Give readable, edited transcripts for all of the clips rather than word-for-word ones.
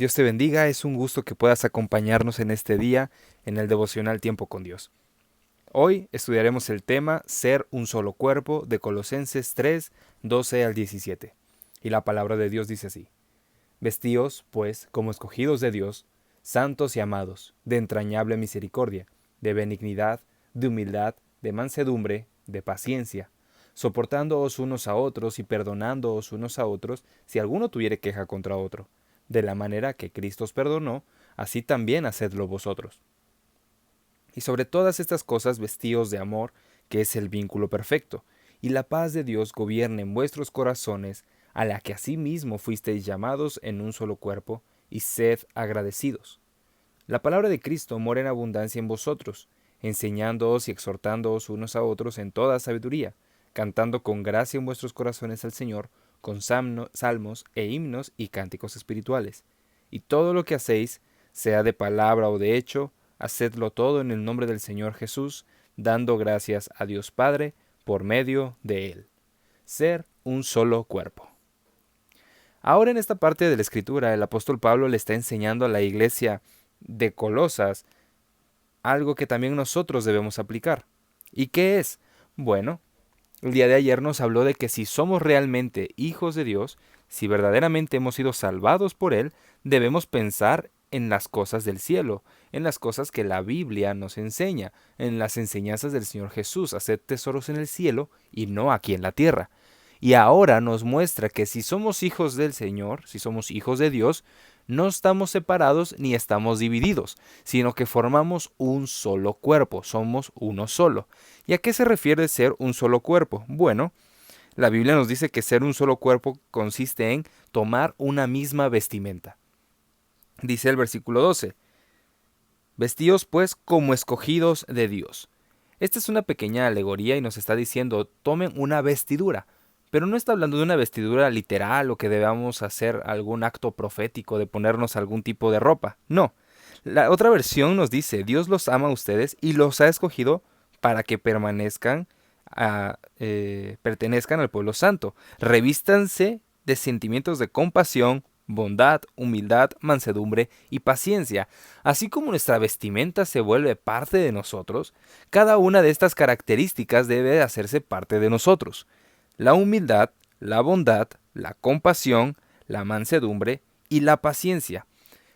Dios te bendiga, es un gusto que puedas acompañarnos en este día en el devocional Tiempo con Dios. Hoy estudiaremos el tema Ser un solo cuerpo de Colosenses 3, 12 al 17. Y la palabra de Dios dice así: Vestíos, pues, como escogidos de Dios, santos y amados, de entrañable misericordia, de benignidad, de humildad, de mansedumbre, de paciencia, soportándoos unos a otros y perdonándoos unos a otros si alguno tuviere queja contra otro. De la manera que Cristo os perdonó, así también hacedlo vosotros. Y sobre todas estas cosas vestíos de amor, que es el vínculo perfecto, y la paz de Dios gobierne en vuestros corazones, a la que asimismo fuisteis llamados en un solo cuerpo, y sed agradecidos. La palabra de Cristo mora en abundancia en vosotros, enseñándoos y exhortándoos unos a otros en toda sabiduría, cantando con gracia en vuestros corazones al Señor, con salmos e himnos y cánticos espirituales. Y todo lo que hacéis, sea de palabra o de hecho, hacedlo todo en el nombre del Señor Jesús, dando gracias a Dios Padre por medio de Él. Ser un solo cuerpo. Ahora en esta parte de la Escritura, el apóstol Pablo le está enseñando a la iglesia de Colosas algo que también nosotros debemos aplicar. ¿Y qué es? Bueno, el día de ayer nos habló de que si somos realmente hijos de Dios, si verdaderamente hemos sido salvados por Él, debemos pensar en las cosas del cielo, en las cosas que la Biblia nos enseña, en las enseñanzas del Señor Jesús, hacer tesoros en el cielo y no aquí en la tierra. Y ahora nos muestra que si somos hijos del Señor, si somos hijos de Dios, no estamos separados ni estamos divididos, sino que formamos un solo cuerpo, somos uno solo. ¿Y a qué se refiere ser un solo cuerpo? Bueno, la Biblia nos dice que ser un solo cuerpo consiste en tomar una misma vestimenta. Dice el versículo 12, vestíos pues como escogidos de Dios. Esta es una pequeña alegoría y nos está diciendo, tomen una vestidura. Pero no está hablando de una vestidura literal o que debamos hacer algún acto profético de ponernos algún tipo de ropa. No. La otra versión nos dice, Dios los ama a ustedes y los ha escogido para que pertenezcan al pueblo santo. Revístanse de sentimientos de compasión, bondad, humildad, mansedumbre y paciencia. Así como nuestra vestimenta se vuelve parte de nosotros, cada una de estas características debe hacerse parte de nosotros. La humildad, la bondad, la compasión, la mansedumbre y la paciencia.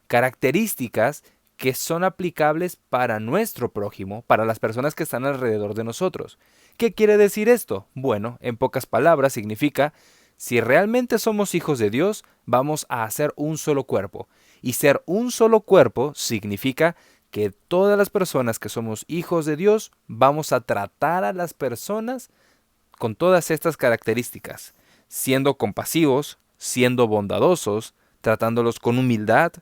Características que son aplicables para nuestro prójimo, para las personas que están alrededor de nosotros. ¿Qué quiere decir esto? Bueno, en pocas palabras significa, si realmente somos hijos de Dios, vamos a hacer un solo cuerpo. Y ser un solo cuerpo significa que todas las personas que somos hijos de Dios, vamos a tratar a las personas con todas estas características, siendo compasivos, siendo bondadosos, tratándolos con humildad,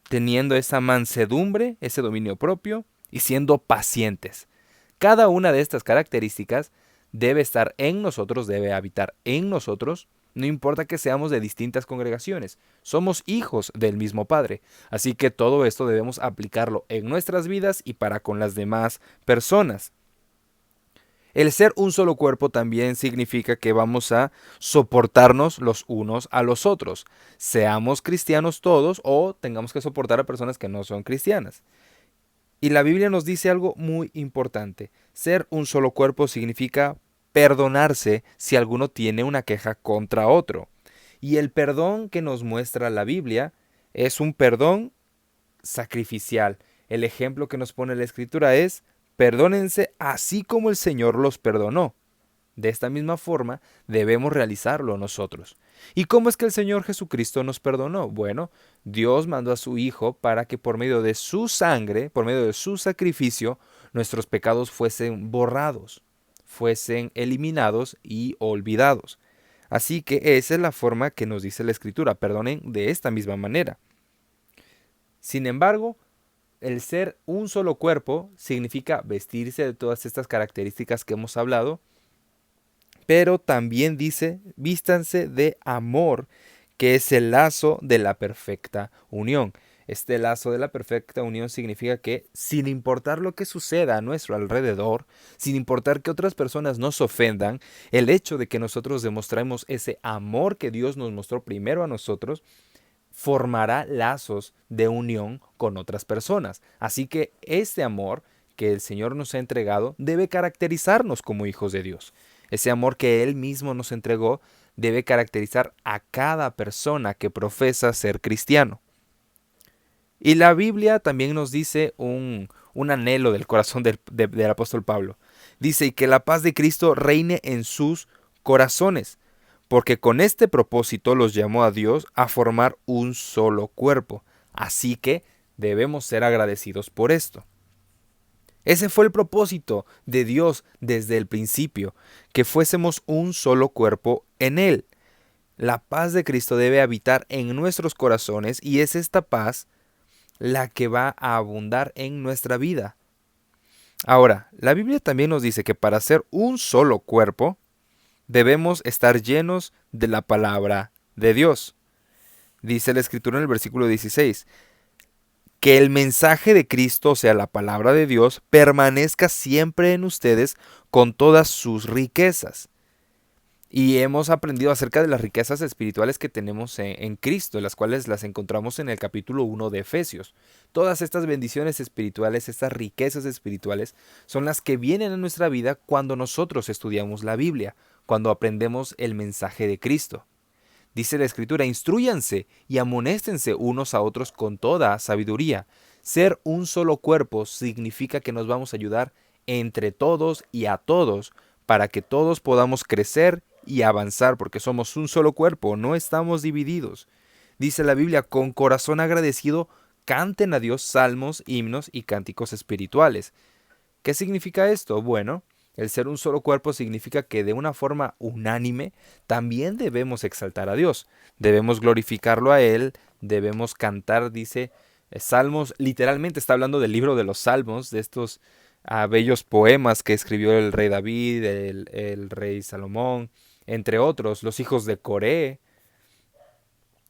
teniendo esa mansedumbre, ese dominio propio y siendo pacientes. Cada una de estas características debe estar en nosotros, debe habitar en nosotros, no importa que seamos de distintas congregaciones, somos hijos del mismo Padre, así que todo esto debemos aplicarlo en nuestras vidas y para con las demás personas. El ser un solo cuerpo también significa que vamos a soportarnos los unos a los otros, seamos cristianos todos o tengamos que soportar a personas que no son cristianas. Y la Biblia nos dice algo muy importante. Ser un solo cuerpo significa perdonarse si alguno tiene una queja contra otro. Y el perdón que nos muestra la Biblia es un perdón sacrificial. El ejemplo que nos pone la Escritura es: perdónense así como el Señor los perdonó. De esta misma forma debemos realizarlo nosotros. ¿Y cómo es que el Señor Jesucristo nos perdonó? Bueno, Dios mandó a su Hijo para que por medio de su sangre, por medio de su sacrificio, nuestros pecados fuesen borrados, fuesen eliminados y olvidados. Así que esa es la forma que nos dice la Escritura, perdonen de esta misma manera. Sin embargo, el ser un solo cuerpo significa vestirse de todas estas características que hemos hablado, pero también dice, vístanse de amor, que es el lazo de la perfecta unión. Este lazo de la perfecta unión significa que sin importar lo que suceda a nuestro alrededor, sin importar que otras personas nos ofendan, el hecho de que nosotros demostremos ese amor que Dios nos mostró primero a nosotros, formará lazos de unión con otras personas. Así que este amor que el Señor nos ha entregado debe caracterizarnos como hijos de Dios. Ese amor que Él mismo nos entregó debe caracterizar a cada persona que profesa ser cristiano. Y la Biblia también nos dice un anhelo del corazón del apóstol Pablo. Dice, y que la paz de Cristo reine en sus corazones, porque con este propósito los llamó a Dios a formar un solo cuerpo. Así que debemos ser agradecidos por esto. Ese fue el propósito de Dios desde el principio, que fuésemos un solo cuerpo en Él. La paz de Cristo debe habitar en nuestros corazones y es esta paz la que va a abundar en nuestra vida. Ahora, la Biblia también nos dice que para ser un solo cuerpo, debemos estar llenos de la palabra de Dios. Dice la Escritura en el versículo 16, que el mensaje de Cristo, o sea, la palabra de Dios, permanezca siempre en ustedes con todas sus riquezas. Y hemos aprendido acerca de las riquezas espirituales que tenemos en Cristo, las cuales las encontramos en el capítulo 1 de Efesios. Todas estas bendiciones espirituales, estas riquezas espirituales, son las que vienen a nuestra vida cuando nosotros estudiamos la Biblia, cuando aprendemos el mensaje de Cristo. Dice la Escritura, instrúyanse y amonéstense unos a otros con toda sabiduría. Ser un solo cuerpo significa que nos vamos a ayudar entre todos y a todos para que todos podamos crecer y avanzar, porque somos un solo cuerpo, no estamos divididos. Dice la Biblia, con corazón agradecido, canten a Dios salmos, himnos y cánticos espirituales. ¿Qué significa esto? Bueno, el ser un solo cuerpo significa que de una forma unánime también debemos exaltar a Dios, debemos glorificarlo a Él, debemos cantar, dice, salmos, literalmente está hablando del libro de los salmos, de estos bellos poemas que escribió el rey David, el rey Salomón, entre otros, los hijos de Coré.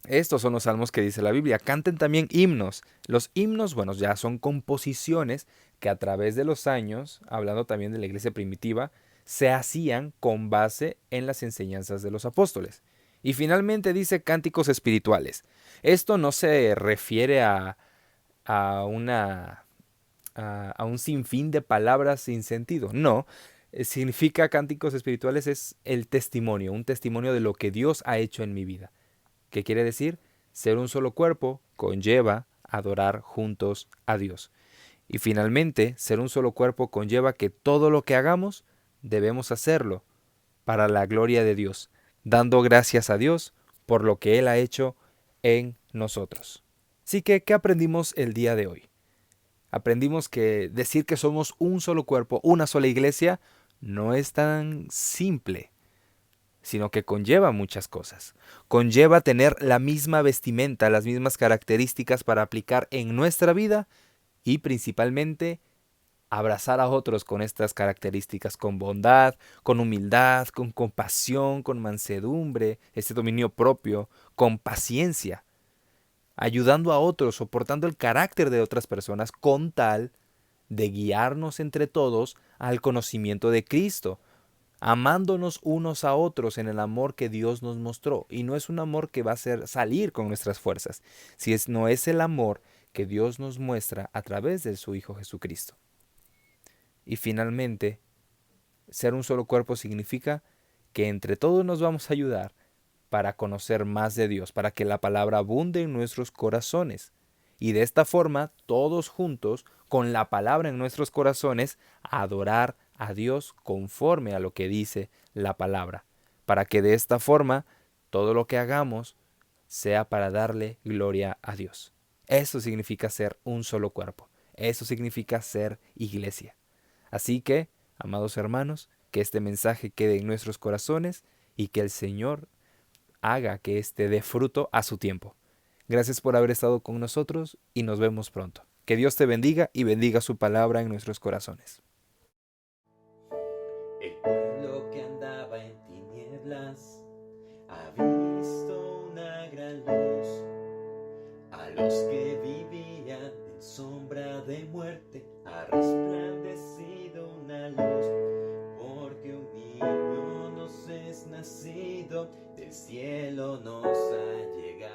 Estos son los salmos que dice la Biblia. Canten también himnos. Los himnos, bueno, ya son composiciones que a través de los años, hablando también de la iglesia primitiva, se hacían con base en las enseñanzas de los apóstoles. Y finalmente dice cánticos espirituales. Esto no se refiere a una a un sinfín de palabras sin sentido. No, significa cánticos espirituales es el testimonio, un testimonio de lo que Dios ha hecho en mi vida. ¿Qué quiere decir? Ser un solo cuerpo conlleva adorar juntos a Dios. Y finalmente, ser un solo cuerpo conlleva que todo lo que hagamos debemos hacerlo para la gloria de Dios, dando gracias a Dios por lo que Él ha hecho en nosotros. Así que, ¿qué aprendimos el día de hoy? Aprendimos que decir que somos un solo cuerpo, una sola iglesia, no es tan simple, sino que conlleva muchas cosas. Conlleva tener la misma vestimenta, las mismas características para aplicar en nuestra vida y principalmente abrazar a otros con estas características, con bondad, con humildad, con compasión, con mansedumbre, este dominio propio, con paciencia, ayudando a otros, soportando el carácter de otras personas con tal de guiarnos entre todos al conocimiento de Cristo, amándonos unos a otros en el amor que Dios nos mostró. Y no es un amor que va a hacer salir con nuestras fuerzas, no es el amor que Dios nos muestra a través de su Hijo Jesucristo. Y finalmente, ser un solo cuerpo significa que entre todos nos vamos a ayudar para conocer más de Dios, para que la palabra abunde en nuestros corazones. Y de esta forma, todos juntos, con la palabra en nuestros corazones, adorar a Dios conforme a lo que dice la palabra, para que de esta forma todo lo que hagamos sea para darle gloria a Dios. Eso significa ser un solo cuerpo. Eso significa ser iglesia. Así que, amados hermanos, que este mensaje quede en nuestros corazones y que el Señor haga que éste dé fruto a su tiempo. Gracias por haber estado con nosotros y nos vemos pronto. Que Dios te bendiga y bendiga su palabra en nuestros corazones. El pueblo que andaba en tinieblas ha visto una gran luz. A los que vivían en sombra de muerte ha resplandecido una luz. Porque un niño nos es nacido, del cielo nos ha llegado.